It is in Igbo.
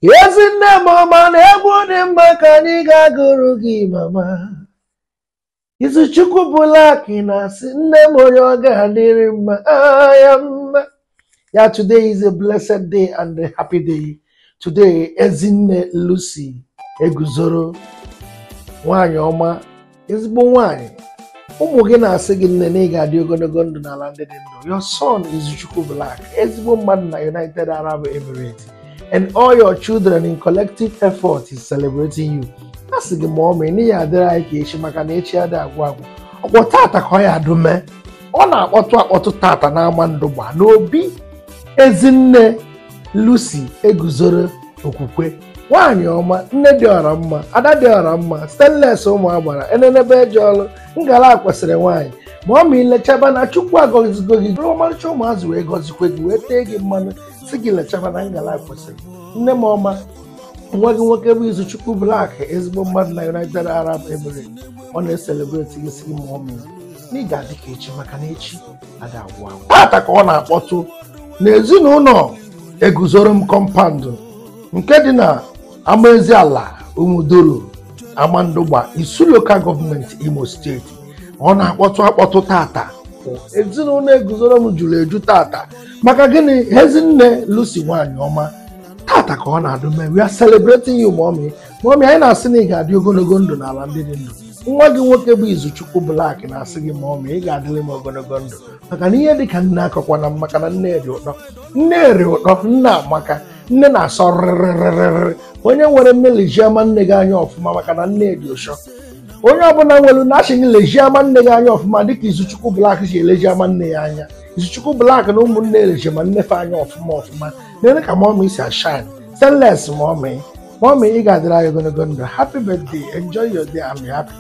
Ezinne mama na-egwu dị mma ka anyị ga-agụrụ gị mama. Izuchukwu Black na-asị nne m onye ọ ga-adịrị mma aya mma. Yeah, today is a blessed day and a happy day. Today, Ezinne Lucy Eguzoro, nwanyị ọma, ezigbo nwanyị. Ụmụ gị na-asị gị nne na ị ga-adị ogologo ndụ n'ala ndị dị ndụ. Your son Izuchukwu Black, ezigbo mmadụ na United Arab Emirates, and all your children in collective effort is celebrating you. Asị gị ma ọ mee n'ihi adịrị anyị ka echi maka na echi adị agwụ agwụ. Ọkpọ tata ka ọ ya adụme. Ọ na-akpọtụ akpọtụ tata n'ama ndụgba n'obi Ezinne Lucy Eguzoro Okwukwe. Nwanyị ọma, nne dị ọra mma, ada dị ọra mma, stainless ụmụ agbara, enenebe eje ọlụ, ngala kwesịrị nwanyị. Ma ọ ma ilechaba na Chukwu agọzigo gị, bụrụ ọmarịcha ụmụazụ wee gọzikwe gị, wee tee gị mmanụ, si gị lechaba na ngala kwesịrị. Nne m ọma, nwa gị nwoke bụ Izuchukwu Black, ezigbo mmadụ na United Arab Emirates. Ọ na-eselebreti gị si gị ma ọ mee na ị ga-adị ka echi maka na echi ada agwụ agwụ. Tata ka ọ na-akpọtụ n'ezinụlọ Eguzoro m kọmpandụ nke dị na Amaeziala Umudoro Amandụgba Isu Local Government Imo Steeti. Ọ na-akpọtụ akpọtụ tata ezinụlọ Eguzoro m jụrụ eju tata maka gịnị? Ezinne Lucy nwanyị ọma, tata ka ọ na-adụme. We are celebrating you mommy. Mommy, anyị na-asị na ị ga-adị ogologo ndụ n'ala ndị dị ndụ. Nwa gị nwoke bụ Izuchukwu Black na-asị gị mommy, ị ga-adịrị m ogologo ndụ maka na ihe dịka nne akọkwana maka na nne dị ụtọ, nne eri ụtọ, nne amaka, nne na-asọ rịrịrịrịrị. Onye nwere nne lejie ama nne gị anya ọfụma maka na nne dị ụsọ. Onye ọbụla nwere na-achị gị lejie ama nne gị anya ọfụma dịka Izuchukwu Black si eleji ama nne ya anya. Izuchukwu Black na ụmụnne eleji ma nnefe anya ọfụma nene ka mommy si ashine. Stainless mommy, ị ga-adịrị anyị ogologo ndụ. Happy birthday, enjoy your day and be happy.